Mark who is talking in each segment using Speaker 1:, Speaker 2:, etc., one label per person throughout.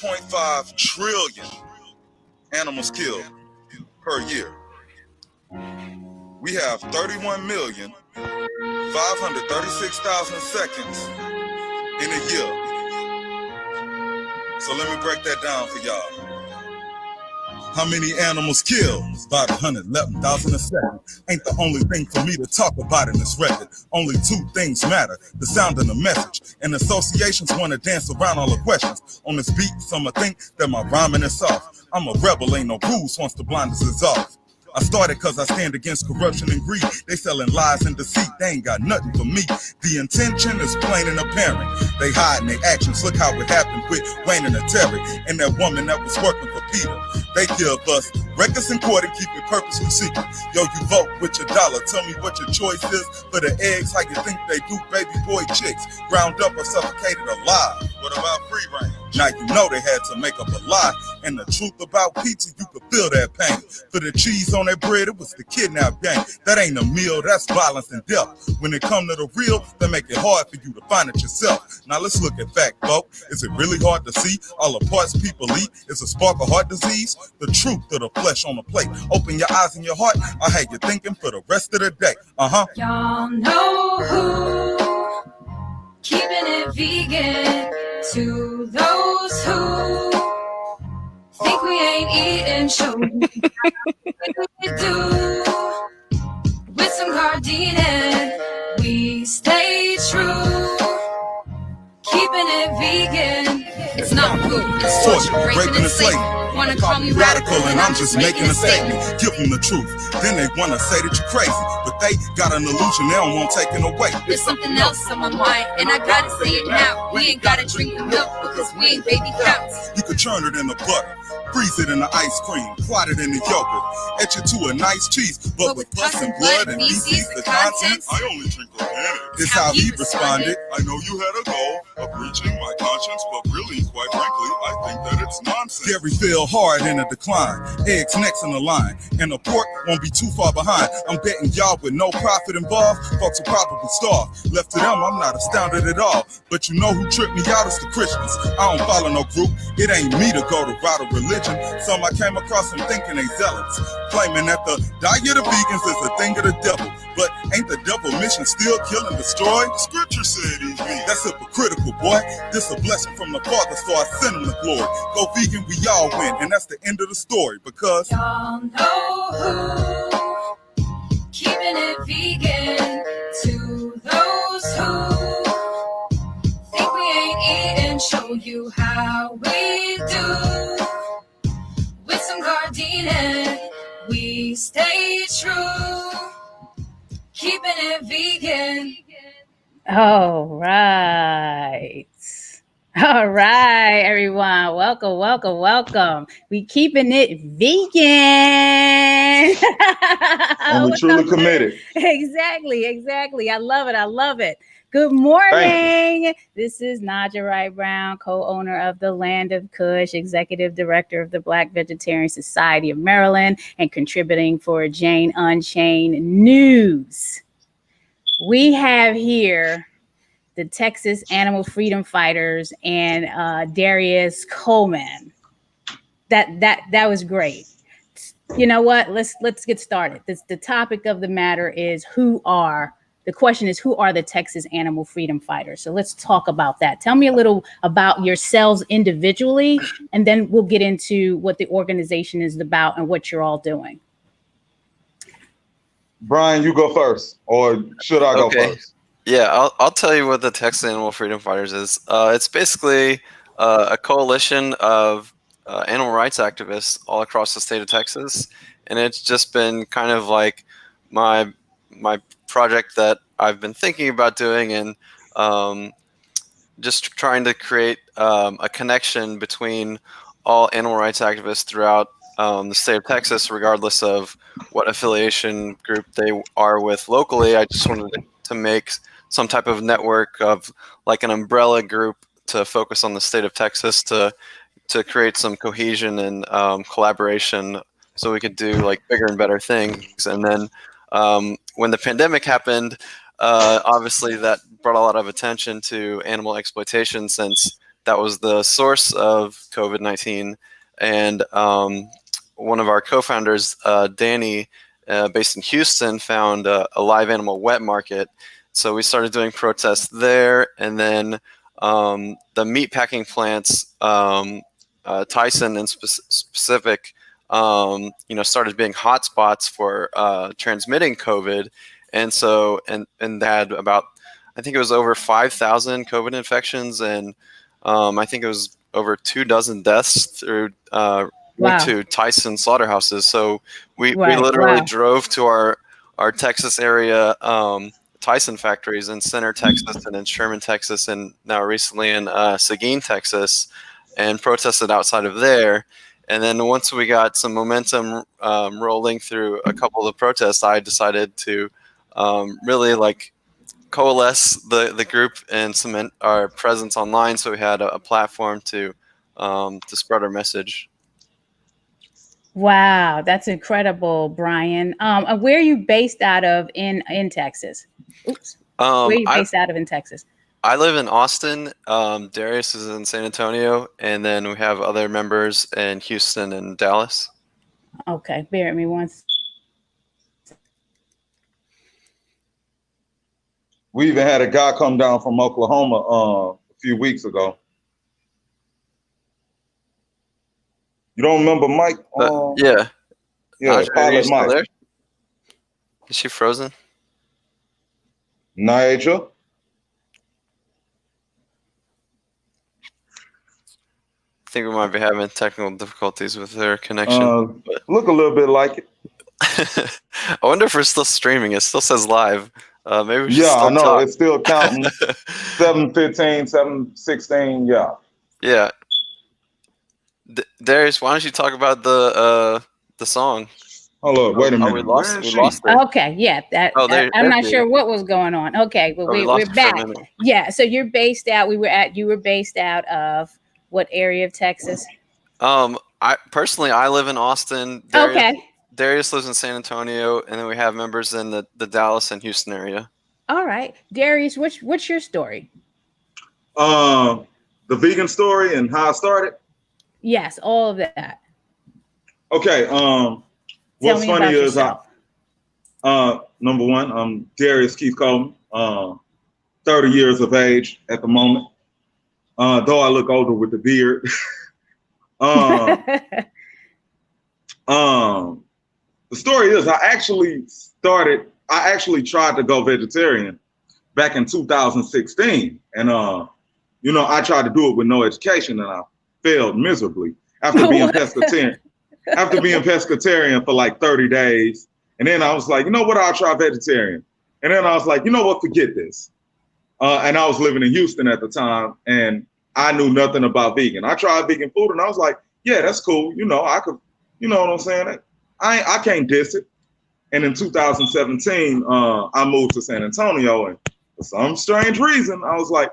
Speaker 1: 1.5 trillion animals killed per year. We have 31,536,000 seconds in a year. So let me break that down for y'all. How many animals killed? About 111,000 a second. Ain't the only thing for me to talk about in this record. Only two things matter, the sound and the message. And associations want to dance around all the questions. On this beat, some think that my rhyming is soft. I'm a rebel, ain't no rules once the blinders is off. I started cause I stand against corruption and greed. They selling lies and deceit, they ain't got nothing for me. The intention is plain and apparent. They hide in their actions, look how it happened with Wayne and Terry and that woman that was working for Peter. They give us records in court and keep it purposely secret. Yo, you vote with your dollar, tell me what your choice is. For the eggs, how you think they do baby boy chicks? Ground up or suffocated alive. What about free range? Now you know they had to make up a lie. And the truth about pizza, you could feel that pain. For the cheese on that bread, it was the kidnap gang. That ain't a meal, that's violence and death. When it come to the real, they make it hard for you to find it yourself. Now let's look at fact, folks. Is it really hard to see all the parts people eat? Is a spark of heart disease? The truth of the flesh on the plate. Open your eyes and your heart. I had you thinking for the rest of the day.
Speaker 2: Y'all know who keeping it vegan. To those who think we ain't eating, show me what we do. With some Gardenia, we stay true. Keeping it vegan. It's not food, it's torture, breaking the slate. Wanna call me radical and I'm just making a statement.
Speaker 1: Give them the truth, then they wanna say that you're crazy. But they got an illusion, they don't want taken away.
Speaker 2: There's something else on my mind, and I gotta say it now. We ain't gotta drink the milk because we ain't baby cows.
Speaker 1: You could churn it in the butter, freeze it in the ice cream, clot it in the yogurt, etch it to a nice cheese. But with pus and blood and feces, the contents, I only drink organic. This how he responded. I know you had a goal of reaching my conscience, but really, quite frankly, I think that it's nonsense. Dairy fell hard in a decline, eggs next in the line, and the pork won't be too far behind. I'm betting y'all with no profit involved, folks will probably starve. Left to them, I'm not astounded at all. But you know who tripped me out is the Christians. I don't follow no group, it ain't me to go to route of religion. Some I came across them thinking they zealots, claiming that the diet of vegans is a thing of the devil. But ain't the devil mission still kill and destroy? Scripture said he's vegan. That's hypocritical, boy. This a blessing from the Father, so I send him the glory. Go vegan, we all win, and that's the end of the story. Because
Speaker 2: y'all know who keeping it vegan. To those who think we ain't eating, show you how we do. With some Gardenia, we stay true. Keeping it vegan.
Speaker 3: All right. All right, everyone. Welcome. We keeping it vegan.
Speaker 1: And we truly committed.
Speaker 3: Exactly. I love it. Good morning. This is Naijha Wright-Brown, co-owner of the Land of Kush, executive director of the Black Vegetarian Society of Maryland, and contributing for Jane Unchained News. We have here the Texas Animal Freedom Fighters and Darious Coleman. That was great. You know what? Let's get started. The topic of the matter is the question is, who are the Texas Animal Freedom Fighters? So let's talk about that. Tell me a little about yourselves individually, and then we'll get into what the organization is about and what you're all doing.
Speaker 1: Brian, you go first, or should I go first?
Speaker 4: Yeah, I'll tell you what the Texas Animal Freedom Fighters is. It's basically a coalition of animal rights activists all across the state of Texas, and it's just been kind of like my project that I've been thinking about doing, and just trying to create a connection between all animal rights activists throughout the state of Texas, regardless of what affiliation group they are with locally. I just wanted to make some type of network of like an umbrella group to focus on the state of Texas to create some cohesion and collaboration so we could do like bigger and better things. And then when the pandemic happened, obviously that brought a lot of attention to animal exploitation, since that was the source of COVID-19. And one of our co-founders, Danny, based in Houston, found a live animal wet market. So we started doing protests there, and then the meat packing plants, Tyson in specific, started being hotspots for transmitting COVID, and so and they had about, I think it was over 5,000 COVID infections, and I think it was over 24 deaths through linked to Tyson slaughterhouses. So we literally drove to our Texas area Tyson factories in Center, Texas, and in Sherman, Texas, and now recently in Seguin, Texas, and protested outside of there. And then once we got some momentum rolling through a couple of the protests, I decided to really coalesce the group and cement our presence online, so we had a platform to spread our message.
Speaker 3: Wow, that's incredible, Brian. Where are you based out of in Texas? Oops. Where are you based out of in Texas?
Speaker 4: I live in Austin. Darius is in San Antonio, and then we have other members in Houston and Dallas.
Speaker 3: Okay, bear with me once.
Speaker 1: We even had a guy come down from Oklahoma a few weeks ago. You don't remember Mike?
Speaker 4: Yeah.
Speaker 1: Yeah, Pilot Mike.
Speaker 4: There? Is she frozen?
Speaker 1: Naijha?
Speaker 4: I think we might be having technical difficulties with her connection.
Speaker 1: Look a little bit like it.
Speaker 4: I wonder if we're still streaming. It still says live. Maybe we should
Speaker 1: I know.
Speaker 4: talk.
Speaker 1: It's still counting. 7:15, 7:16, yeah.
Speaker 4: Yeah. Darius, why don't you talk about the song?
Speaker 1: Hold up, wait a minute.
Speaker 4: We lost it.
Speaker 3: Okay, yeah. I'm not sure what was going on. Okay, but we're back. Yeah, so you're based out. You were based out of what area of Texas?
Speaker 4: I personally live in Austin. Darius lives in San Antonio, and then we have members in the Dallas and Houston area.
Speaker 3: All right, Darius, what's your story?
Speaker 1: The vegan story and how I started.
Speaker 3: Yes, all of that.
Speaker 1: Okay. What's funny is number one, I'm Darious Coleman, 30 years of age at the moment. Though I look older with the beard. The story is I actually tried to go vegetarian back in 2016. And I tried to do it with no education, and I failed miserably after being pescatarian. After being pescatarian for like 30 days. And then I was like, you know what, I'll try vegetarian. And then I was like, you know what, forget this. And I was living in Houston at the time, and I knew nothing about vegan. I tried vegan food, and I was like, yeah, that's cool. I could, you know what I'm saying? I can't diss it. And in 2017, I moved to San Antonio, and for some strange reason, I was like,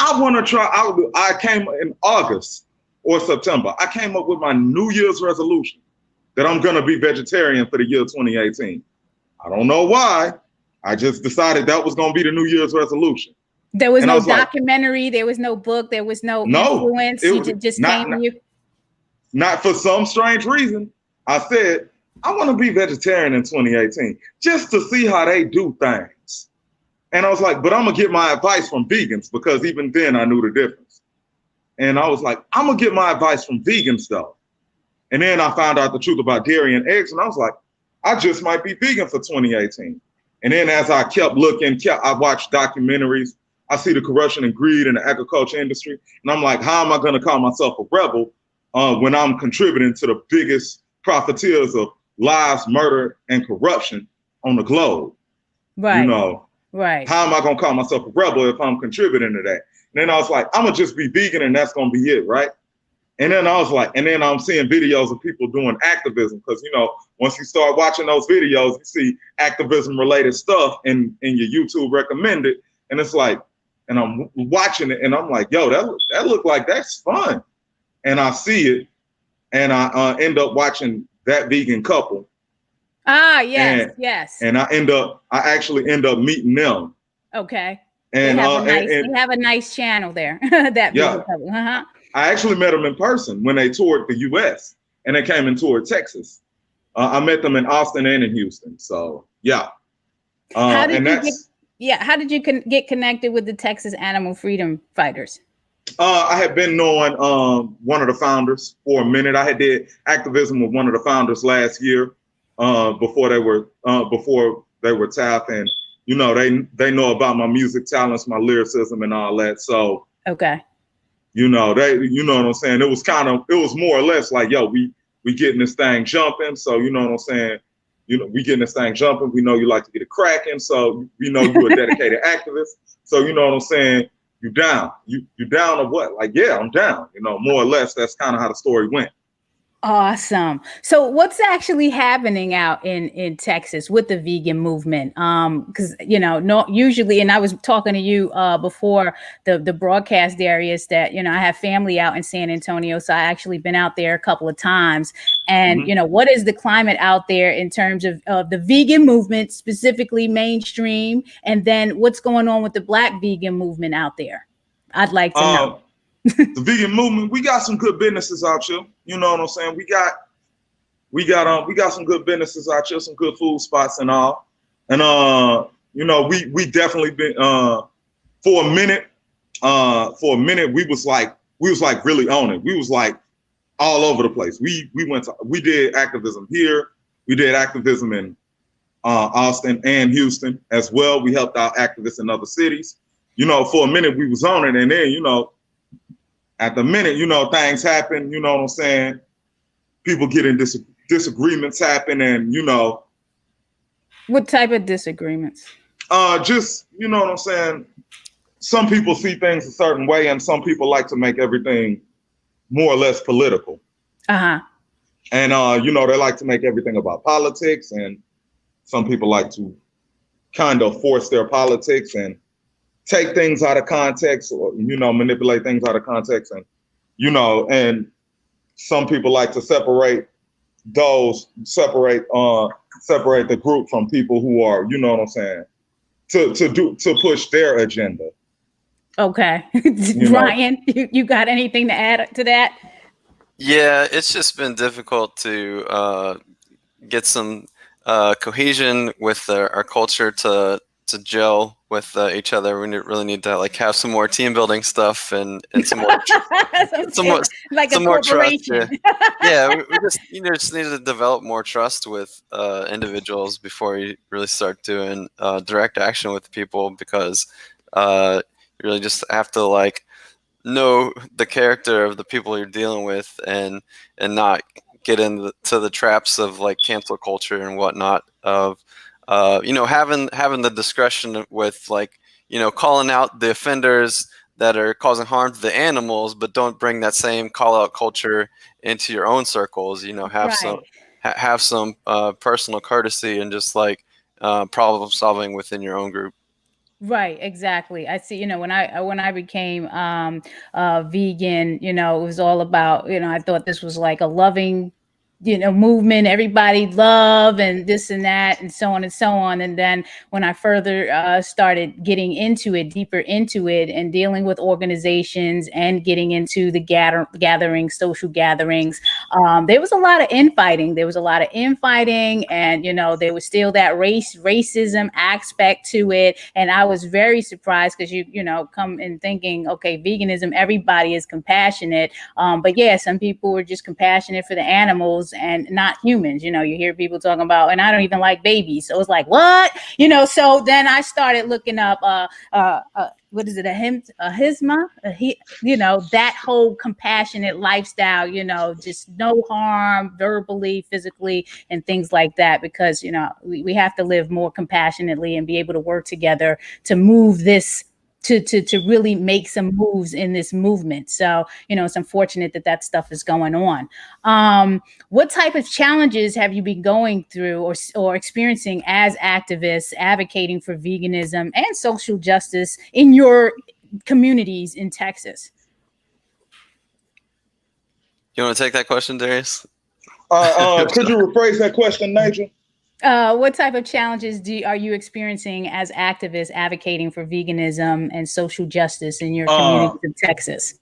Speaker 1: I want to try. I came in August or September. I came up with my New Year's resolution that I'm going to be vegetarian for the year 2018. I don't know why. I just decided that was going to be the New Year's resolution.
Speaker 3: There was no documentary. There was no book. There was no influence. It just came to you.
Speaker 1: Not for some strange reason. I said, I want to be vegetarian in 2018 just to see how they do things. And I was like, but I'm going to get my advice from vegans, because even then I knew the difference. And I was like, I'm going to get my advice from vegans though. And then I found out the truth about dairy and eggs. And I was like, I just might be vegan for 2018. And then as I kept looking, I watched documentaries. I see the corruption and greed in the agriculture industry. And I'm like, how am I going to call myself a rebel when I'm contributing to the biggest profiteers of lies, murder, and corruption on the globe?
Speaker 3: Right.
Speaker 1: Right. How am I going to call myself a rebel if I'm contributing to that? And then I was like, I'm going to just be vegan and that's going to be it, right? And then I was like, and then I'm seeing videos of people doing activism, because, once you start watching those videos, you see activism related stuff in your YouTube recommended. And it's like, and I'm watching it and I'm like, yo, that look like that's fun. And I see it and I end up watching That Vegan Couple.
Speaker 3: Ah, yes, yes.
Speaker 1: And I actually end up meeting them.
Speaker 3: Okay. They
Speaker 1: And
Speaker 3: have a nice channel there. That
Speaker 1: yeah,
Speaker 3: uh-huh.
Speaker 1: I actually met them in person when they toured the U.S. and they came and toured Texas. I met them in Austin and in Houston. So yeah,
Speaker 3: How did
Speaker 1: and
Speaker 3: you
Speaker 1: that's
Speaker 3: How did you get connected with the Texas Animal Freedom Fighters?
Speaker 1: I had been knowing one of the founders for a minute. I had did activism with one of the founders last year before they were tapped, and you know they know about my music talents, my lyricism, and all that. So
Speaker 3: okay,
Speaker 1: you know what I'm saying. It was more or less like, yo, we getting this thing jumping. So you know what I'm saying. You know, we getting this thing jumping. We know you like to get it cracking. So we know you're a dedicated activist. So you know what I'm saying. You down? You down or what? Like, yeah, I'm down. You know, more or less. That's kind of how the story went.
Speaker 3: Awesome. So what's actually happening out in Texas with the vegan movement? Because not usually, and I was talking to you before the broadcast, Darius, that I have family out in San Antonio, so I actually been out there a couple of times. And what is the climate out there in terms of the vegan movement, specifically mainstream, and then what's going on with the Black vegan movement out there? I'd like to know.
Speaker 1: The vegan movement, we got some good businesses out here. You know what I'm saying? We got some good businesses out here, some good food spots and all. And we definitely been for a minute we was like really on it. We was like all over the place. We did activism here. We did activism in Austin and Houston as well. We helped out activists in other cities. For a minute we was on it, and then at the minute, things happen, you know what I'm saying? People getting disagreements happen, and
Speaker 3: What type of disagreements?
Speaker 1: Just, you know what I'm saying? Some people see things a certain way, and some people like to make everything more or less political.
Speaker 3: Uh-huh.
Speaker 1: And, they like to make everything about politics, and some people like to kind of force their politics and take things out of context, or manipulate things out of context, and and some people like to separate the group from people who are, you know what I'm saying, to push their agenda.
Speaker 3: Okay. Ryan, you got anything to add to that?
Speaker 4: Yeah, it's just been difficult to get some cohesion with our culture to gel with each other. We really need to have some more team building stuff and some more
Speaker 3: like
Speaker 4: some
Speaker 3: a
Speaker 4: more trust.
Speaker 3: corporation.
Speaker 4: Yeah, we just need to develop more trust with individuals before you really start doing direct action with people, because you really just have to know the character of the people you're dealing with, and not get into the traps of cancel culture and whatnot, of having the discretion with calling out the offenders that are causing harm to the animals, but don't bring that same call out culture into your own circles. Have some personal courtesy and just problem solving within your own group.
Speaker 3: Right, exactly. I see, when I became vegan, it was all about, I thought this was like a loving movement, everybody love and this and that and so on and so on. And then when I further started getting into it, deeper into it, and dealing with organizations and getting into the gatherings, social gatherings, there was a lot of infighting. And, there was still that racism aspect to it. And I was very surprised because you come in thinking, okay, veganism, everybody is compassionate. But yeah, some people were just compassionate for the animals and not humans. You hear people talking about, and I don't even like babies. So it's like, what? So then I started looking up what is it, that whole compassionate lifestyle, just no harm verbally, physically, and things like that, because we have to live more compassionately and be able to work together to move this to really make some moves in this movement. So, it's unfortunate that stuff is going on. What type of challenges have you been going through or experiencing as activists advocating for veganism and social justice in your communities in Texas?
Speaker 4: You want to take that question, Darius?
Speaker 1: Could you rephrase that question, Naijha?
Speaker 3: What type of challenges are you experiencing as activists advocating for veganism and social justice in your communities of Texas?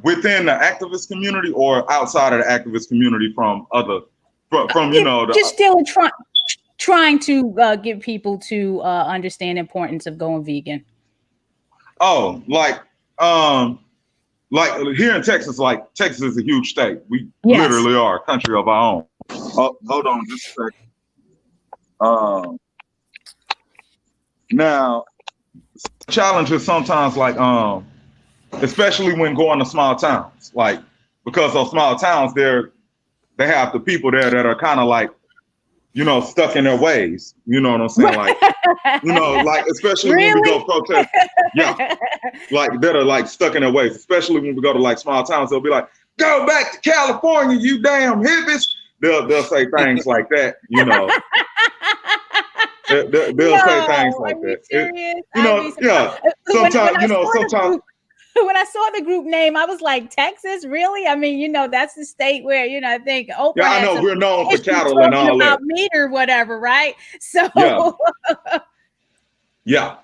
Speaker 1: Within the activist community or outside of the activist community from you know,
Speaker 3: just still trying to get people to understand the importance of going vegan.
Speaker 1: Oh, like here in Texas, like Texas is a huge state. We literally are a country of our own. Oh, hold on just a second. Now, challenges sometimes like especially when going to small towns, like because those small towns they have the people there that are kind of like, you know, stuck in their ways. You know what I'm saying? Like, you know, like especially when we go protest, like that are like stuck in their ways. Especially when we go to like small towns, they'll be like, "Go back to California, you damn hippies." They'll say things like that. You know. They'll say things like that. You know, yeah. Sometimes, you know, sometimes.
Speaker 3: When I saw the group name, I was like, Texas, really? I mean, you know, that's the state where, you know, I think Oprah.
Speaker 1: Yeah, I know we're known for cattle and all that.
Speaker 3: Meat or whatever, right? So.
Speaker 1: Yeah.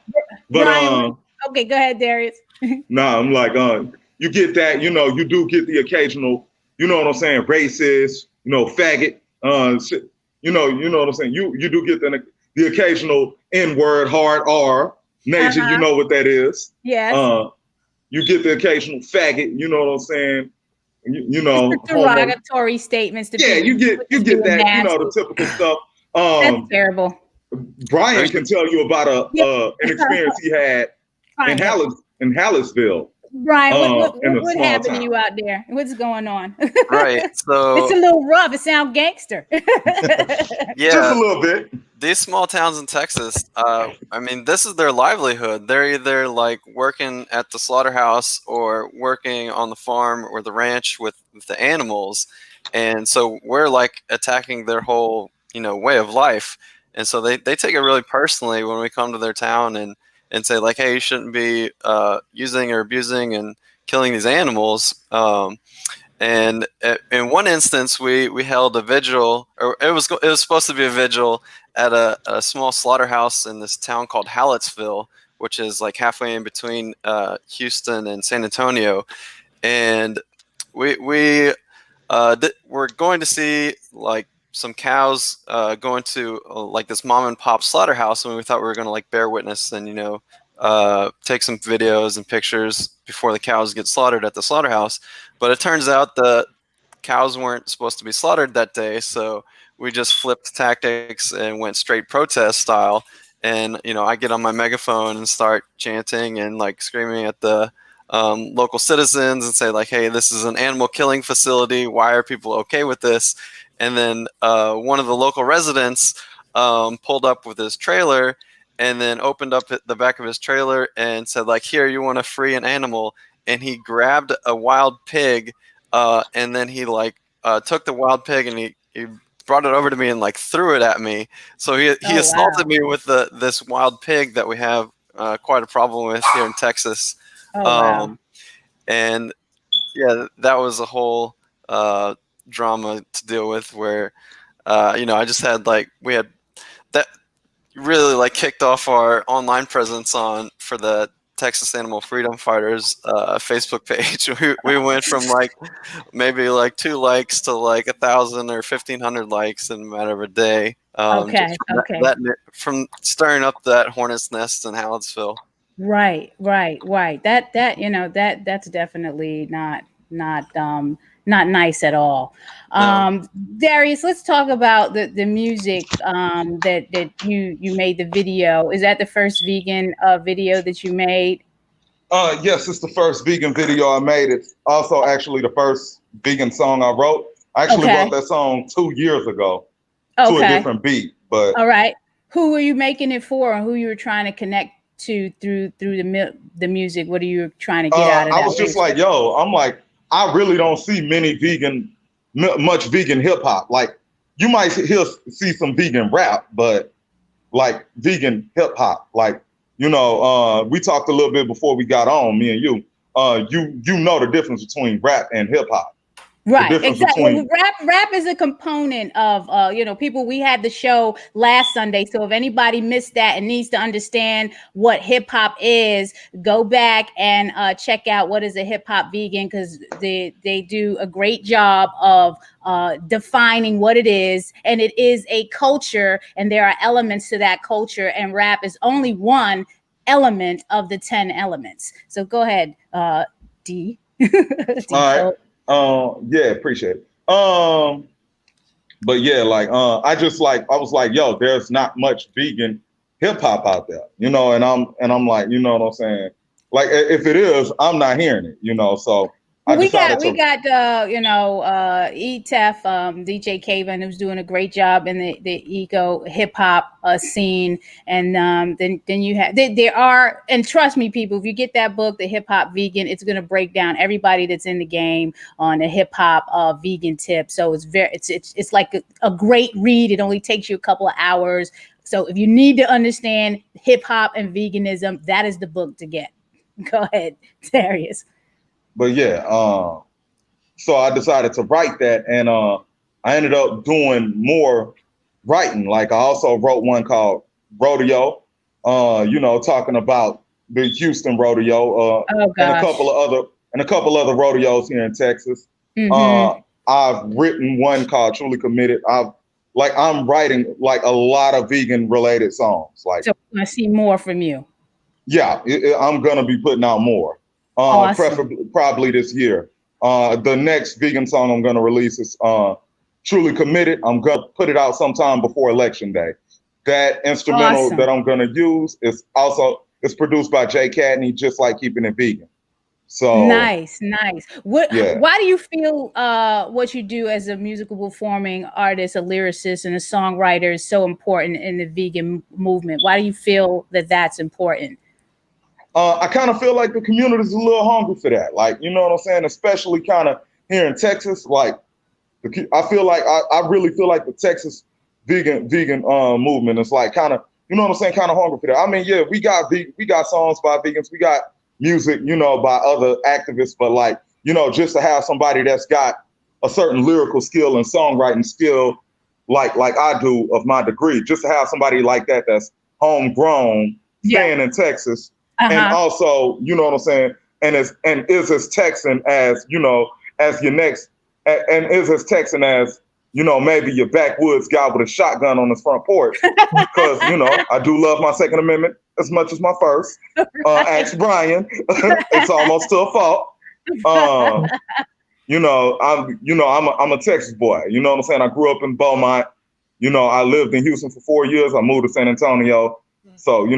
Speaker 1: But
Speaker 3: Ryan, okay, go ahead, Darius.
Speaker 1: No, I'm like, you get that, you know, you do get the occasional, you know what I'm saying, racist, you know, faggot, you know what I'm saying. You do get the occasional N-word, hard R. Naijha, you know what that is.
Speaker 3: Yes.
Speaker 1: You get the occasional faggot, you know what I'm saying? You know,
Speaker 3: derogatory statements to people.
Speaker 1: You get that, you know, the typical stuff.
Speaker 3: That's terrible.
Speaker 1: Brian can tell you about an experience he had in Hallettsville.
Speaker 3: Brian, what happened to you out there? What's going on?
Speaker 4: Right, so
Speaker 3: it's a little rough. It sounds gangster.
Speaker 4: Yeah,
Speaker 1: just a little bit.
Speaker 4: These small towns in Texas, I mean, this is their livelihood. They're either like working at the slaughterhouse or working on the farm or the ranch with the animals, and so we're like attacking their whole, you know, way of life. And so they take it really personally when we come to their town and say like, hey, you shouldn't be using or abusing and killing these animals. And in one instance, we held a vigil, or it was supposed to be a vigil at a small slaughterhouse in this town called Hallettsville, which is like halfway in between Houston and San Antonio. And we're going to see like some cows going to like this mom and pop slaughterhouse, and we thought we were going to like bear witness and, you know, take some videos and pictures before the cows get slaughtered at the slaughterhouse. But it turns out the cows weren't supposed to be slaughtered that day, so we just flipped tactics and went straight protest style. And, you know, I get on my megaphone and start chanting and like screaming at the local citizens and say like, hey, this is an animal killing facility. Why are people okay with this? And then one of the local residents pulled up with his trailer and then opened up the back of his trailer and said like, here, you want to free an animal? And he grabbed a wild pig and then he like took the wild pig and he brought it over to me and like threw it at me. So he assaulted me with this wild pig that we have quite a problem with here in Texas. And yeah, that was a whole drama to deal with where, you know, I just had like, we had that really like kicked off our online presence for the Texas Animal Freedom Fighters Facebook page. We went from like maybe like 2 likes to like 1,000 or 1,500 likes in a matter of a day. From stirring up that hornet's nest in Hallettsville.
Speaker 3: Right. That you know, that's definitely not nice at all.
Speaker 4: No.
Speaker 3: Darius, let's talk about the music that you made the video. Is that the first vegan video that you made?
Speaker 1: Yes, it's the first vegan video I made. It's also actually the first vegan song I wrote. I actually wrote that song 2 years ago to a different beat. But
Speaker 3: all right, who were you making it for, and who you were trying to connect to through the music? What are you trying to get out of that?
Speaker 1: I was just like, I'm like, I really don't see much vegan hip hop. Like, you might see some vegan rap, but like vegan hip hop, like, you know, we talked a little bit before we got on, me and you. You know the difference between rap and hip hop.
Speaker 3: Right, exactly.
Speaker 1: between
Speaker 3: Rap is a component of people. We had the show last Sunday, so if anybody missed that and needs to understand what hip hop is, go back and check out What is a Hip Hop Vegan, because they do a great job of defining what it is, and it is a culture, and there are elements to that culture, and rap is only one element of the 10 elements. So go ahead, D. D.
Speaker 1: all
Speaker 3: Cole.
Speaker 1: right. Yeah, appreciate it. But yeah, like I was like, yo, there's not much vegan hip hop out there, and I'm like, you know what I'm saying? Like if it is, I'm not hearing it, so
Speaker 3: We got ETEF, DJ Kaven, who's doing a great job in the eco hip hop scene, and then you have there are, and trust me, people, if you get that book, The Hip Hop Vegan, it's going to break down everybody that's in the game on the hip hop vegan tip. So it's like a great read. It only takes you a couple of hours. So if you need to understand hip hop and veganism, that is the book to get. Go ahead, Darious.
Speaker 1: But yeah, so I decided to write that, and I ended up doing more writing. Like I also wrote one called Rodeo, talking about the Houston rodeo, and a couple other rodeos here in Texas.
Speaker 3: Mm-hmm.
Speaker 1: I've written one called Truly Committed. I'm writing like a lot of vegan related songs. Like,
Speaker 3: so I see more from you.
Speaker 1: Yeah, I'm gonna be putting out more.
Speaker 3: Awesome.
Speaker 1: Probably this year. The next vegan song I'm gonna release is Truly Committed. I'm gonna put it out sometime before Election Day. That instrumental that I'm gonna use is produced by Jay Cadney, just like Keeping It Vegan. So
Speaker 3: nice. Why do you feel what you do as a musical performing artist, a lyricist, and a songwriter is so important in the vegan movement? Why do you feel that that's important?
Speaker 1: I kind of feel like the community is a little hungry for that. Like, you know what I'm saying? Especially kind of here in Texas. Like, I feel like I really feel like the Texas vegan movement is like kind of, you know what I'm saying, kind of hungry for that. I mean, yeah, we got songs by vegans, we got music, by other activists, but like, just to have somebody that's got a certain lyrical skill and songwriting skill, like I do of my degree, just to have somebody like that that's homegrown, staying in Texas. And also, you know what I'm saying, and is as Texan as as your next, and is as Texan as maybe your backwoods guy with a shotgun on his front porch, because I do love my Second Amendment as much as my First. Ask Brian, it's almost to a fault. I'm a Texas boy. You know what I'm saying? I grew up in Beaumont. I lived in Houston for 4 years. I moved to San Antonio, so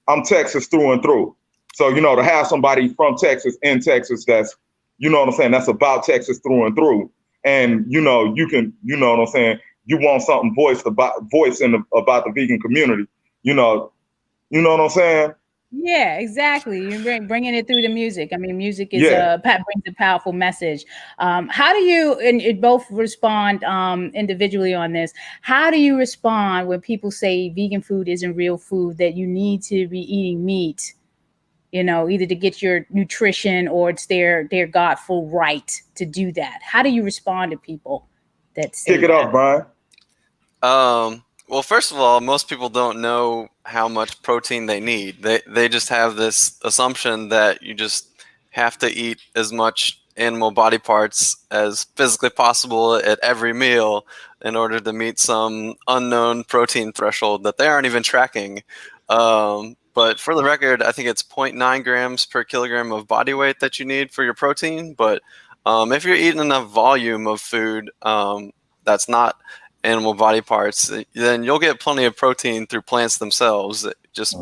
Speaker 1: I'm Texas through and through. So, to have somebody from Texas in Texas that's, that's about Texas through and through. And, you can, what I'm saying, you want something voiced about the vegan community, you know what I'm saying?
Speaker 3: Yeah, exactly. You're bringing it through the music. I mean, music is brings a powerful message. How do you, and you both respond individually on this, how do you respond when people say vegan food isn't real food, that you need to be eating meat, either to get your nutrition or it's their godful right to do that? How do you respond to people that say
Speaker 1: Kick it off, Brian.
Speaker 4: Well, first of all, most people don't know how much protein they need. They just have this assumption that you just have to eat as much animal body parts as physically possible at every meal in order to meet some unknown protein threshold that they aren't even tracking. But for the record, I think it's 0.9 grams per kilogram of body weight that you need for your protein. But if you're eating enough volume of food that's not animal body parts, then you'll get plenty of protein through plants themselves. Just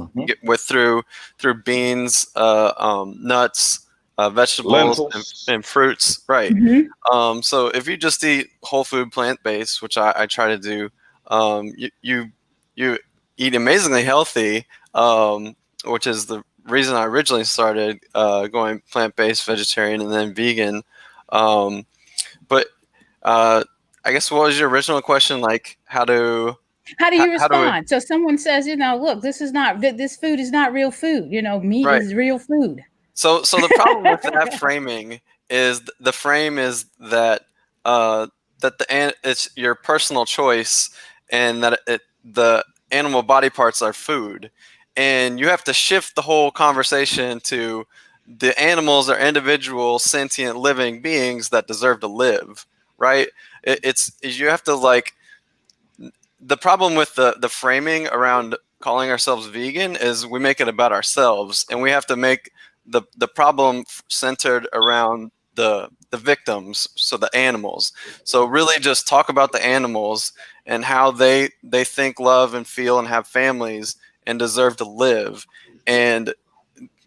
Speaker 4: through beans, nuts, vegetables, and fruits, right? So if you just eat whole food, plant based, which I try to do, you eat amazingly healthy, which is the reason I originally started going plant based, vegetarian, and then vegan. But I guess what was your original question? Like, how do you
Speaker 3: respond? So someone says, look, this food is not real food. Meat is real food.
Speaker 4: So the problem with that framing is the frame is that it's your personal choice, and that the animal body parts are food, and you have to shift the whole conversation to the animals are individual sentient living beings that deserve to live, right? It's you have to like the problem with the framing around calling ourselves vegan is we make it about ourselves, and we have to make the problem centered around the victims, so the animals. So really just talk about the animals and how they think, love, and feel, and have families and deserve to live. And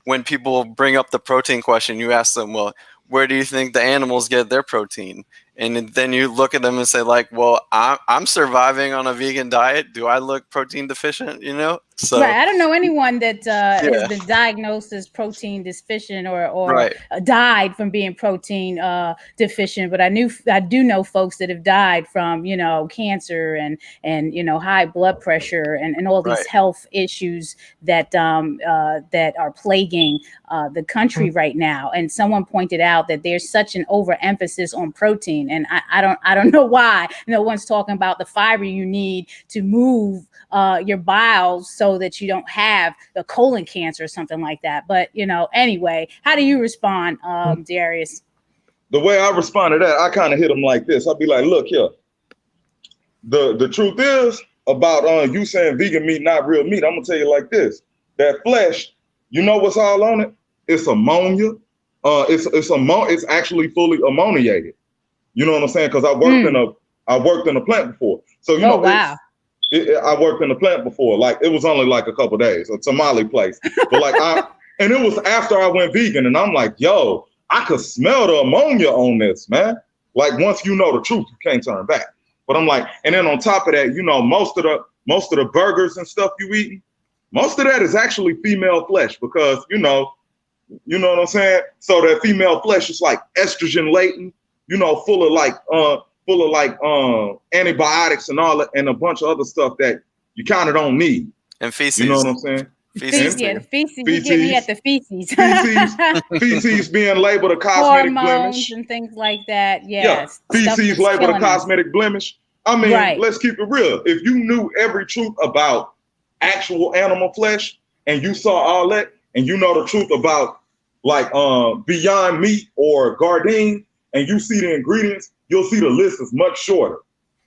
Speaker 4: when people bring up the protein question, you ask them, well, where do you think the animals get their protein? And then you look at them and say, like, well, I'm surviving on a vegan diet. Do I look protein deficient? You know? So
Speaker 3: right. I don't know anyone that has been diagnosed as protein deficient or died from being protein deficient. But I do know folks that have died from, you know, cancer and you know, high blood pressure and all these health issues that that are plaguing the country right now. And someone pointed out that there's such an overemphasis on protein, and I don't know why. No one's talking about the fiber you need to move your bowels so that you don't have the colon cancer or something like that. But, you know, anyway, how do you respond, Darius?
Speaker 1: The way I respond to that, I kind of hit them like this. I'll be like, look here. The truth is about you saying vegan meat, not real meat. I'm going to tell you like this. That flesh, you know what's all on it? It's ammonia. It's actually fully ammoniated. You know what I'm saying? Because I worked in a plant before. So, you know,
Speaker 3: wow.
Speaker 1: I worked in the plant before. Like, it was only like a couple days, a tamale place. But like and it was after I went vegan, and I'm like, yo, I could smell the ammonia on this, man. Like, once you know the truth, you can't turn back. But I'm like, and then on top of that, you know, most of the burgers and stuff you eat, most of that is actually female flesh, because you know what I'm saying? So that female flesh is like estrogen laden, you know, full of antibiotics and all that, and a bunch of other stuff that you kind of don't need.
Speaker 4: And feces.
Speaker 1: You know what I'm saying?
Speaker 3: Feces. Yeah, the feces. You get me at the feces.
Speaker 1: Feces being labeled a cosmetic
Speaker 3: hormones
Speaker 1: blemish
Speaker 3: and things like that. Yes.
Speaker 1: Yeah, feces labeled a cosmetic blemish. I mean, let's keep it real. If you knew every truth about actual animal flesh, and you saw all that, and you know the truth about like Beyond Meat or Gardein, and you see the ingredients, you'll see the list is much shorter.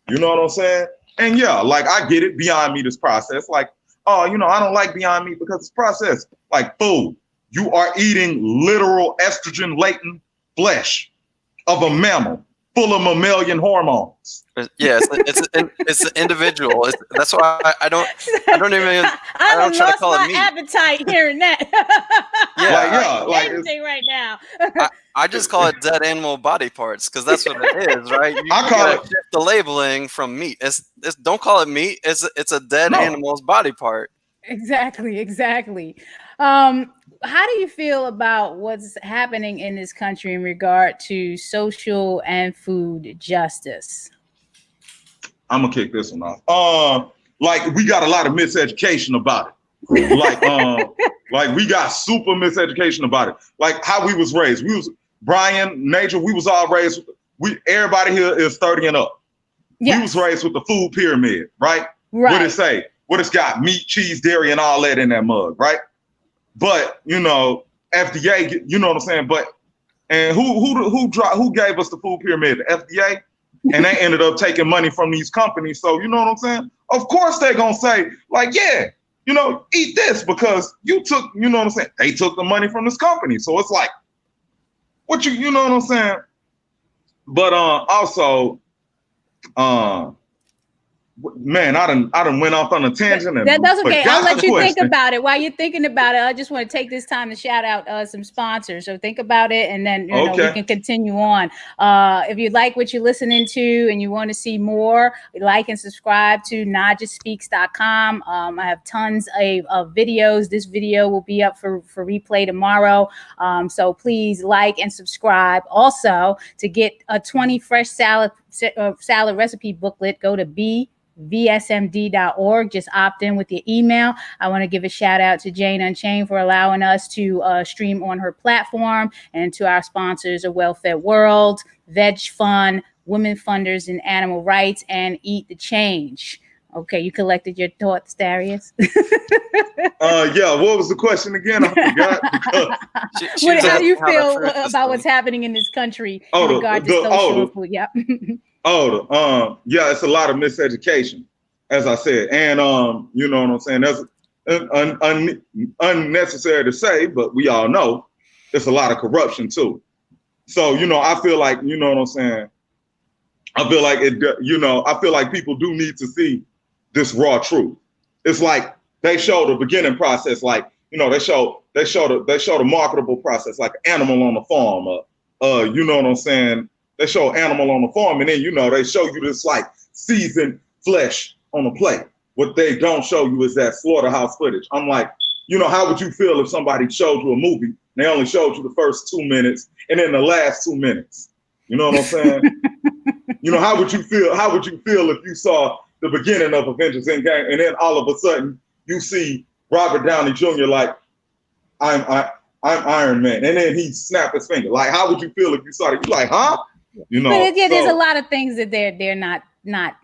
Speaker 1: You know what I'm saying? And yeah, like, I get it. Beyond Meat is processed. Like, oh, you know, I don't like Beyond Meat because it's processed. Like, food. You are eating literal estrogen latent flesh of a mammal full of mammalian hormones.
Speaker 4: Yeah, it's an individual. That's why I don't try to call it meat.
Speaker 3: Appetite hearing that.
Speaker 1: like
Speaker 3: everything right now.
Speaker 4: I just call it dead animal body parts, because that's what it is, right?
Speaker 1: I call it
Speaker 4: the labeling from meat. It's don't call it meat. It's a dead animal's body part.
Speaker 3: Exactly. How do you feel about what's happening in this country in regard to social and food justice?
Speaker 1: I'm gonna kick this one off. Like, we got a lot of miseducation about it. Like we got super miseducation about it. Like how we was raised. Brian, Naijha, we was all raised. Everybody here is 30 and up. Yes. We was raised with the food pyramid, right? What it say? What it's got? Meat, cheese, dairy, and all that in that mug, right? But you know, FDA, you know what I'm saying? But and who gave us the food pyramid? The FDA, and they ended up taking money from these companies. So you know what I'm saying? Of course they're gonna say, like, yeah, you know, eat this because you took, you know what I'm saying? They took the money from this company. So it's like, what you know what I'm saying? But also, man, I done went off on a tangent.
Speaker 3: That's okay. I'll let you think about it. While you're thinking about it, I just want to take this time to shout out some sponsors. So think about it, and then you know, we can continue on. If you like what you're listening to and you want to see more, like and subscribe to NaijhaSpeaks.com. I have tons of videos. This video will be up for replay tomorrow. So please like and subscribe. Also, to get a 20 fresh salad recipe booklet, go to vsmd.org. Just opt in with your email. I want to give a shout out to Jane Unchained for allowing us to stream on her platform, and to our sponsors, A Well-Fed World, Veg Fund, Women Funders in Animal Rights, and Eat the Change. Okay, you collected your thoughts, Darius?
Speaker 1: Yeah, what was the question again? I forgot.
Speaker 3: How do you feel about what's happening in this country in regard to social food? Yep.
Speaker 1: Yeah, it's a lot of miseducation, as I said. And, you know what I'm saying? That's unnecessary to say, but we all know there's a lot of corruption too. So, you know, I feel like, you know what I'm saying? I feel like I feel like people do need to see this raw truth. It's like they show the beginning process, like, you know, they show the marketable process, like an animal on the farm. You know what I'm saying? They show an animal on the farm, and then, you know, they show you this like seasoned flesh on a plate. What they don't show you is that slaughterhouse footage. I'm like, you know, how would you feel if somebody showed you a movie and they only showed you the first 2 minutes and then the last 2 minutes? You know what I'm saying? You know, how would you feel? How would you feel if you saw the beginning of Avengers Endgame and then all of a sudden you see Robert Downey Jr. like, I'm Iron Man, and then he snapped his finger? Like, how would you feel if you saw it? You're like, huh? You know,
Speaker 3: but yeah, there's a lot of things that they're not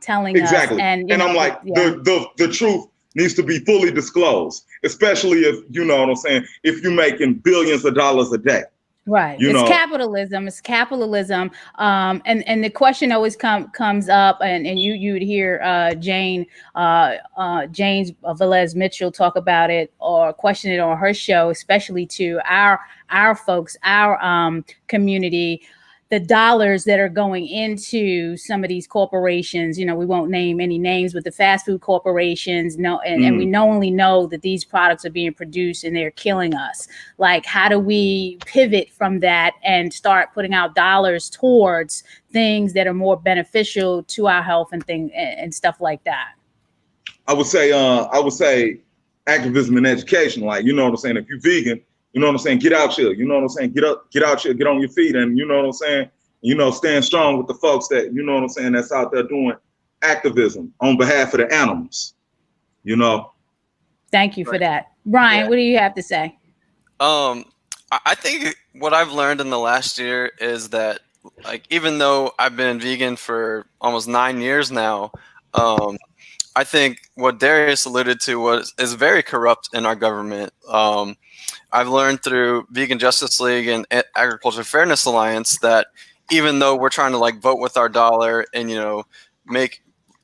Speaker 3: telling
Speaker 1: exactly.
Speaker 3: us. And
Speaker 1: I'm like, the truth needs to be fully disclosed, especially if, you know what I'm saying, if you're making billions of dollars a day.
Speaker 3: Right. It's capitalism. It's capitalism. And the question always comes up, and you would hear James Velez Mitchell talk about it or question it on her show, especially to our folks, our community. The dollars that are going into some of these corporations, you know, we won't name any names, but the fast food corporations, and we only know that these products are being produced and they're killing us. Like, how do we pivot from that and start putting out dollars towards things that are more beneficial to our health and stuff like that?
Speaker 1: I would say activism and education. Like, you know what I'm saying? If you're vegan, you know what I'm saying? Get out here. You know what I'm saying? Get out here, get on your feet, and you know what I'm saying? You know, stand strong with the folks that, you know what I'm saying, that's out there doing activism on behalf of the animals, you know?
Speaker 3: Thank you for that. Brian, what do you have to say?
Speaker 4: I think what I've learned in the last year is that, like, even though I've been vegan for almost 9 years now, I think what Darius alluded to is very corrupt in our government. I've learned through Vegan Justice League and Agriculture Fairness Alliance that even though we're trying to like vote with our dollar and, you know, make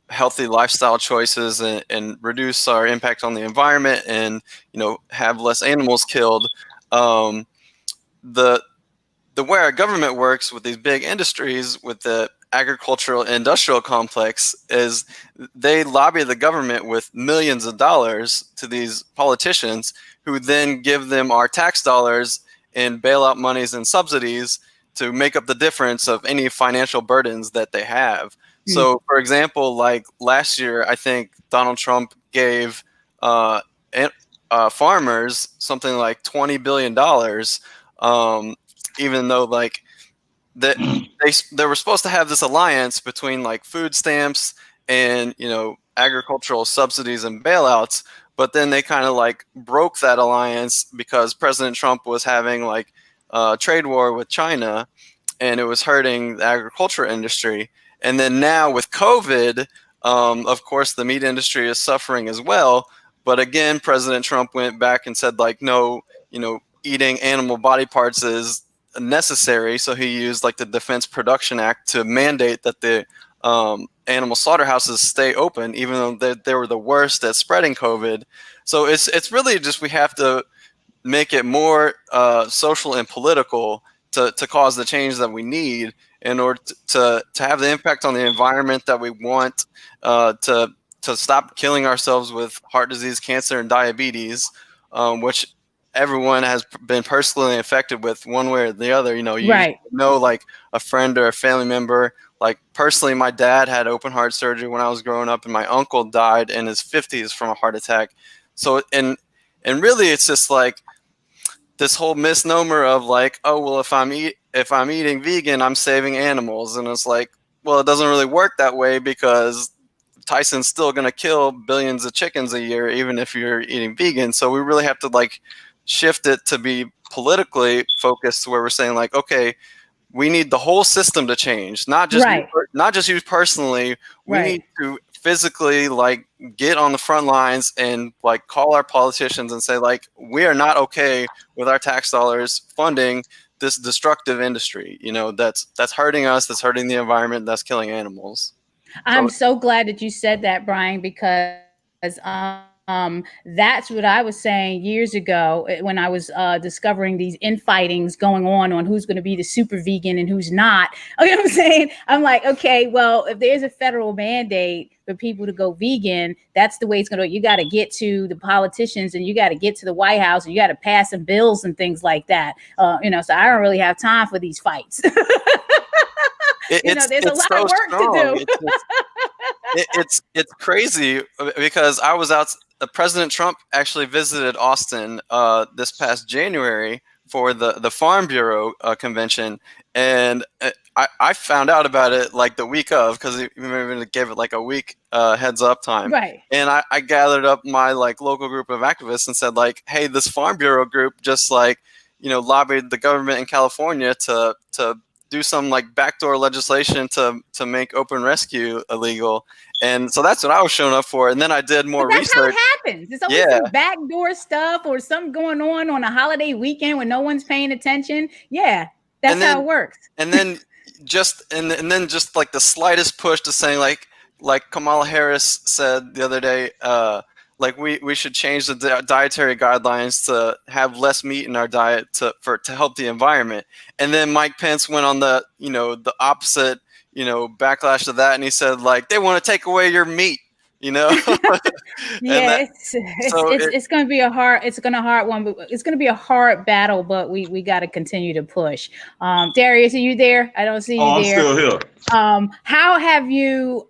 Speaker 4: healthy lifestyle choices and reduce our impact on the environment and, you know, have less animals killed, the way our government works with these big industries, with the agricultural industrial complex, is they lobby the government with millions of dollars to these politicians who then give them our tax dollars in bailout monies and subsidies to make up the difference of any financial burdens that they have. So, for example, like last year, I think Donald Trump gave farmers something like $20 billion, even though like they were supposed to have this alliance between like food stamps and, you know, agricultural subsidies and bailouts. But then they kind of like broke that alliance because President Trump was having like a trade war with China, and it was hurting the agriculture industry. And then now with COVID, of course, the meat industry is suffering as well. But again, President Trump went back and said like, no, you know, eating animal body parts is necessary. So he used like the Defense Production Act to mandate that the animal slaughterhouses stay open, even though they were the worst at spreading COVID. So it's really just, we have to make it more social and political to cause the change that we need in order to have the impact on the environment that we want, to stop killing ourselves with heart disease, cancer, and diabetes, which everyone has been personally affected with one way or the other. You know, you know, like a friend or a family member. Like personally, my dad had open heart surgery when I was growing up, and my uncle died in his 50s from a heart attack. So, and really, it's just like this whole misnomer of like, oh well, if I'm eating vegan, I'm saving animals, and it's like, well, it doesn't really work that way, because Tyson's still going to kill billions of chickens a year, even if you're eating vegan. So we really have to like shift it to be politically focused, where we're saying like, okay, we need the whole system to change, not just you personally. We need to physically like get on the front lines and like call our politicians and say like, we are not okay with our tax dollars funding this destructive industry, you know, that's hurting us, that's hurting the environment, that's killing animals.
Speaker 3: I'm so glad that you said that, Brian, because that's what I was saying years ago when I was discovering these infightings going on who's going to be the super vegan and who's not. You know what I'm saying? I'm like, okay, well, if there's a federal mandate for people to go vegan, that's the way it's going to. You got to get to the politicians and you got to get to the White House and you got to pass some bills and things like that. You know, so I don't really have time for these fights. There's a lot of work to do.
Speaker 4: It's crazy because I was out. President Trump actually visited Austin this past January for the Farm Bureau convention, and I found out about it like the week of, because he even gave it like a week heads up time.
Speaker 3: Right.
Speaker 4: And I gathered up my like local group of activists and said like, hey, this Farm Bureau group just like, you know, lobbied the government in California to do some like backdoor legislation to make open rescue illegal. And so that's what I was showing up for. And then I did more research.
Speaker 3: That's how it happens. It's always some backdoor stuff or something going on a holiday weekend when no one's paying attention. Yeah, that's how it works.
Speaker 4: And then just like the slightest push to saying like Kamala Harris said the other day, like we should change the dietary guidelines to have less meat in our diet to help the environment. And then Mike Pence went on the opposite, backlash to that. And he said like, they want to take away your meat,
Speaker 3: Yeah, it's going to be a hard, it's going to be a hard battle, but we got to continue to push. Darius, are you there? I don't see you there.
Speaker 1: I'm still here.
Speaker 3: How have you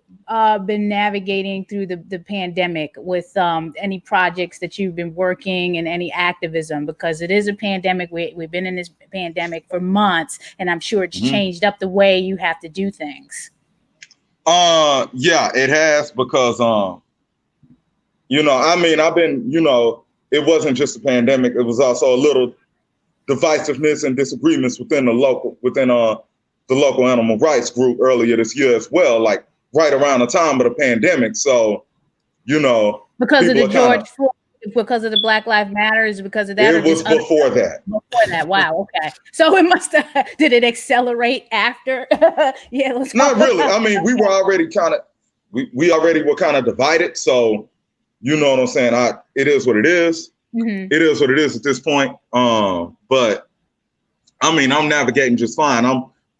Speaker 3: been navigating through the pandemic with any projects that you've been working and any activism? Because it is a pandemic. We've been in this pandemic for months, and I'm sure it's changed up the way you have to do things.
Speaker 1: Yeah, it has, because I've been, it wasn't just a pandemic. It was also a little divisiveness and disagreements within the local animal rights group earlier this year as well, like right around the time of the pandemic. So,
Speaker 3: because of the George Floyd, because of the Black Lives Matters, because of that.
Speaker 1: It was before that.
Speaker 3: Before that. Wow. Okay. So it must have. Did it accelerate after? Yeah.
Speaker 1: Not really. I mean, we were already we already were kind of divided. So, you know what I'm saying? It is what it is. Mm-hmm. It is what it is at this point. But I mean, I'm navigating just fine.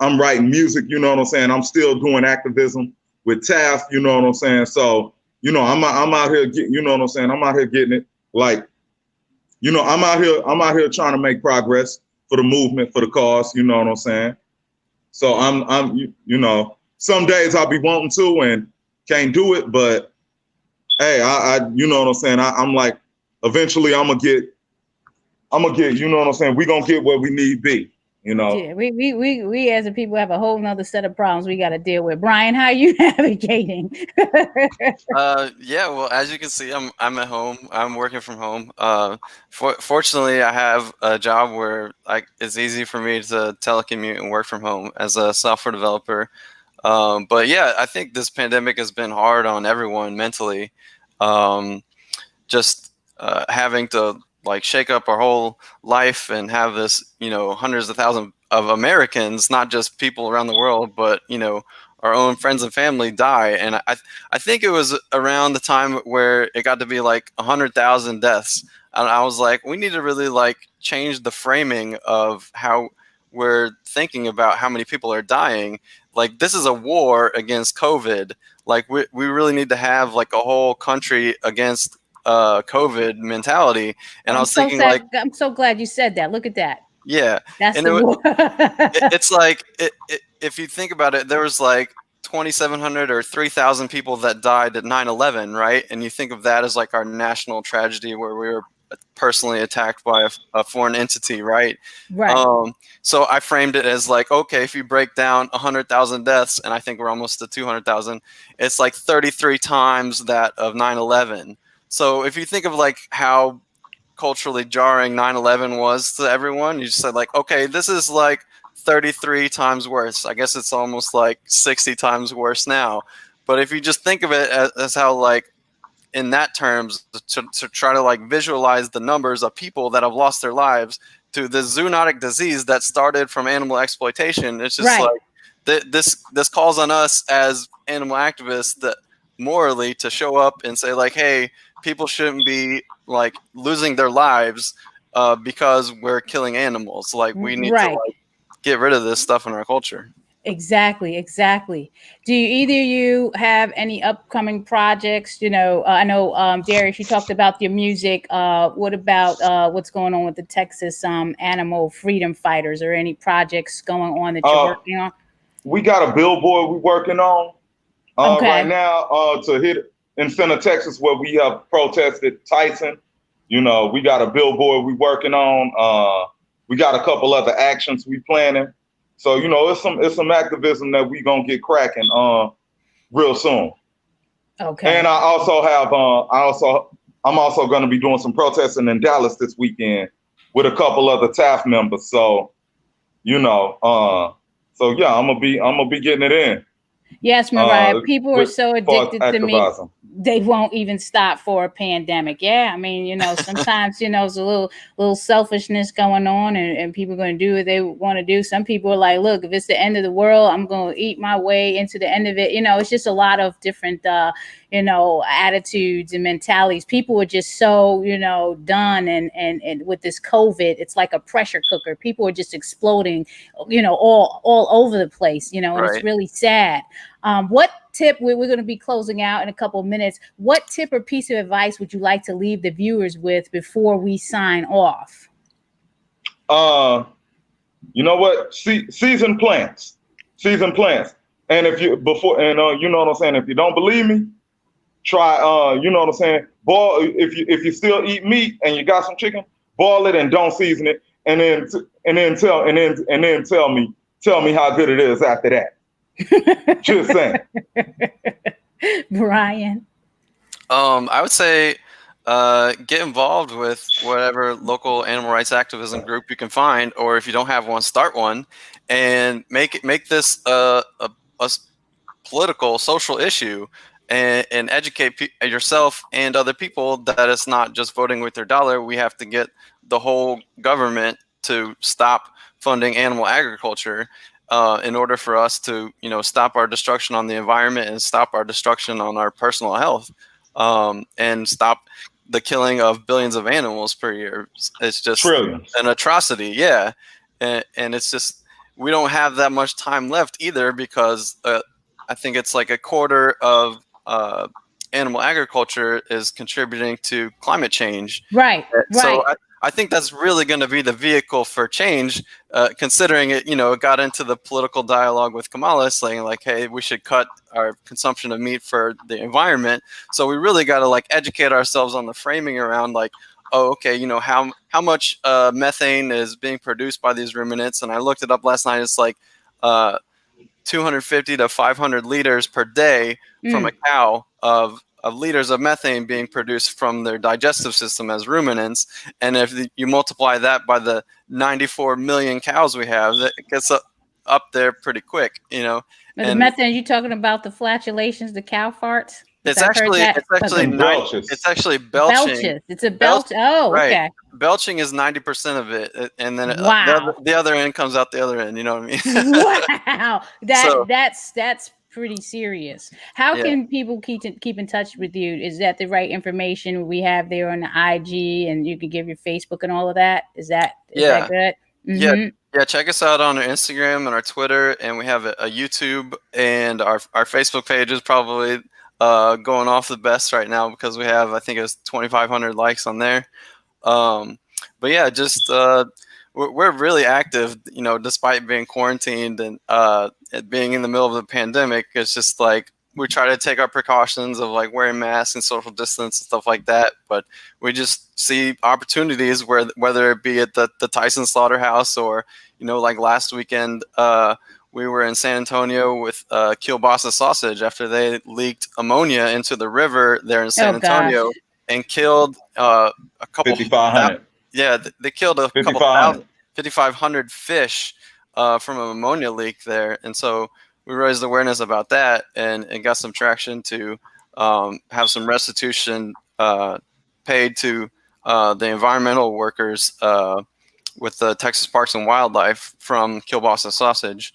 Speaker 1: I'm writing music. You know what I'm saying? I'm still doing activism with TAF. You know what I'm saying? So, I'm out here, you know what I'm saying? I'm out here getting it. Like, I'm out here trying to make progress for the movement, for the cause. You know what I'm saying? So I'm some days I'll be wanting to and can't do it, but hey, I you know what I'm saying? I'm like, eventually I'm gonna get, you know what I'm saying? We're gonna get where we need be.
Speaker 3: Yeah, we as a people have a whole nother set of problems we got to deal with. Brian, how are you navigating?
Speaker 4: Yeah, well, as you can see, I'm at home. I'm working from home. Fortunately, I have a job where it's easy for me to telecommute and work from home as a software developer. But yeah, I think this pandemic has been hard on everyone mentally. Just having to shake up our whole life and have this, hundreds of thousands of Americans, not just people around the world, but, our own friends and family die. And I think it was around the time where it got to be 100,000 deaths. And I was like, we need to really change the framing of how we're thinking about how many people are dying. This is a war against COVID. We really need to have a whole country against COVID mentality. And I was thinking
Speaker 3: I'm so glad you said that. Look at that.
Speaker 4: Yeah.
Speaker 3: That's
Speaker 4: and it's if you think about it, there was 2,700 or 3,000 people that died at 9/11, right? And you think of that as our national tragedy where we were personally attacked by a foreign entity, right?
Speaker 3: Right.
Speaker 4: So I framed it as like, okay, if you break down 100,000 deaths, and I think we're almost to 200,000, it's like 33 times that of 9/11. So if you think of like how culturally jarring 9/11 was to everyone, you just said like, okay, this is like 33 times worse. I guess it's almost like 60 times worse now. But if you just think of it as how like in that terms to try to like visualize the numbers of people that have lost their lives to this zoonotic disease that started from animal exploitation, it's just
Speaker 3: Right.
Speaker 4: like this calls on us as animal activists that morally to show up and say like, hey, people shouldn't be like losing their lives because we're killing animals. Like we need to
Speaker 3: Right.
Speaker 4: like get rid of this stuff in our culture.
Speaker 3: Exactly. Do either you have any upcoming projects? I know, Darius, you talked about your music. What about what's going on with the Texas animal freedom fighters, or any projects going on that you're working on?
Speaker 5: We got a billboard we're working on right now to hit in center Texas, where we have protested Tyson. We got a billboard we're working on. We got a couple other actions we planning. So it's some activism that we gonna get cracking real soon.
Speaker 3: Okay.
Speaker 5: And I also have I'm also gonna be doing some protesting in Dallas this weekend with a couple other TAF members. So yeah, I'm gonna be getting it in.
Speaker 3: Yes, Mariah. People are so addicted to me,
Speaker 5: activism.
Speaker 3: they won't even stop for a pandemic. Yeah, I mean, sometimes there's a little selfishness going on, and people are going to do what they want to do. Some people are like, look, if it's the end of the world, I'm going to eat my way into the end of it. It's just a lot of different attitudes and mentalities. People are just so done, and with this COVID, it's like a pressure cooker. People are just exploding all over the place, and
Speaker 4: Right.
Speaker 3: It's really sad. What tip, we're going to be closing out in a couple of minutes, what tip or piece of advice would you like to leave the viewers with before we sign off?
Speaker 5: You know what? Season plants. And if you you know what I'm saying, if you don't believe me, try you know what I'm saying, boil. If you still eat meat and you got some chicken, boil it and don't season it, and then tell me how good it is after that. Just saying.
Speaker 3: Brian.
Speaker 4: I would say get involved with whatever local animal rights activism group you can find, or if you don't have one, start one, and make this a political, social issue, and educate yourself and other people that it's not just voting with their dollar. We have to get the whole government to stop funding animal agriculture in order for us to, stop our destruction on the environment and stop our destruction on our personal health, and stop the killing of billions of animals per year. It's just
Speaker 5: Trillions.
Speaker 4: an atrocity. Yeah. And it's just, we don't have that much time left either, because I think it's like a quarter of animal agriculture is contributing to climate change.
Speaker 3: Right.
Speaker 4: So I think that's really going to be the vehicle for change, considering it, it got into the political dialogue with Kamala saying like, hey, we should cut our consumption of meat for the environment. So we really got to like educate ourselves on the framing around like, oh, okay, how much methane is being produced by these ruminants. And I looked it up last night. It's like 250 to 500 liters per day from a cow of liters of methane being produced from their digestive system as ruminants. And if you multiply that by the 94 million cows we have, that gets up there pretty quick,
Speaker 3: The methane, you talking about the flatulations, the cow farts?
Speaker 4: It's actually belching.
Speaker 3: It's a belch. Oh,
Speaker 4: right.
Speaker 3: Okay.
Speaker 4: Belching is 90% of it, and then the other end comes out the other end. You know what I mean?
Speaker 3: Wow, that's pretty serious. How can people keep in touch with you? Is that the right information we have there on the IG, and you can give your Facebook and all of that? Is that good? Mm-hmm.
Speaker 4: Yeah. Check us out on our Instagram and our Twitter, and we have a YouTube, and our Facebook page is probably going off the best right now because we have, I think it's 2,500 likes on there. But yeah, just we're really active, despite being quarantined and being in the middle of the pandemic. It's just like we try to take our precautions of like wearing masks and social distance and stuff like that. But we just see opportunities whether it be at the Tyson slaughterhouse or, like last weekend, we were in San Antonio with Kielbasa Sausage after they leaked ammonia into the river there in San Antonio and killed a couple
Speaker 5: 5,500.
Speaker 4: Yeah, they killed a couple 5,500 fish from an ammonia leak there. And so we raised awareness about that and got some traction to have some restitution paid to the environmental workers with the Texas Parks and Wildlife from Kielbasa Sausage.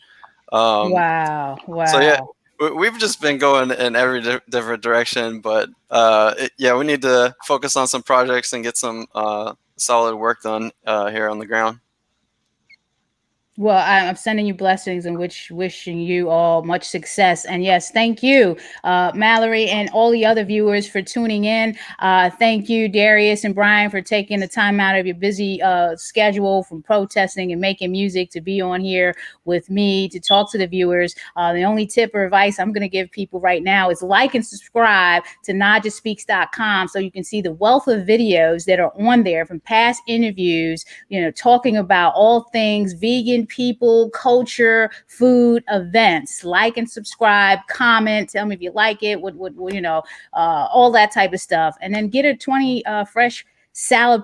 Speaker 3: Wow.
Speaker 4: So yeah, we've just been going in every different direction, but we need to focus on some projects and get some solid work done here on the ground.
Speaker 3: Well, I'm sending you blessings and wishing you all much success. And yes, thank you, Mallory, and all the other viewers for tuning in. Thank you, Darius and Brian, for taking the time out of your busy schedule from protesting and making music to be on here with me to talk to the viewers. The only tip or advice I'm going to give people right now is like and subscribe to NaijhaSpeaks.com so you can see the wealth of videos that are on there from past interviews, talking about all things vegan, people, culture, food, events. Like and subscribe, comment, tell me if you like it, all that type of stuff. And then get a 20 fresh salad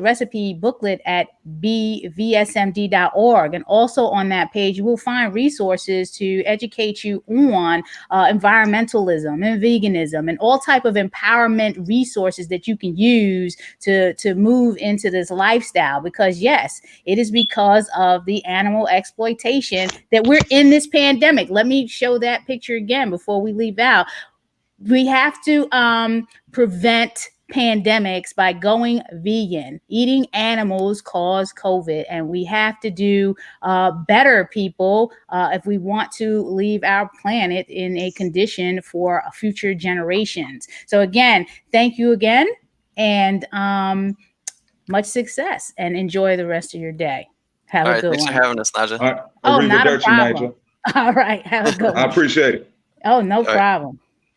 Speaker 3: recipe booklet at bvsmd.org. And also on that page, you will find resources to educate you on environmentalism and veganism and all type of empowerment resources that you can use to move into this lifestyle. Because yes, it is because of the animal exploitation that we're in this pandemic. Let me show that picture again before we leave out. We have to prevent pandemics by going vegan. Eating animals cause COVID, and we have to do better, people, if we want to leave our planet in a condition for future generations. So again, thank you again, and much success, and enjoy the rest of your day. Have a good one.
Speaker 4: Thanks for having us, Naijha.
Speaker 5: All right.
Speaker 3: Not a problem. All right, have a good one.
Speaker 5: I appreciate it.
Speaker 3: Oh, no problem.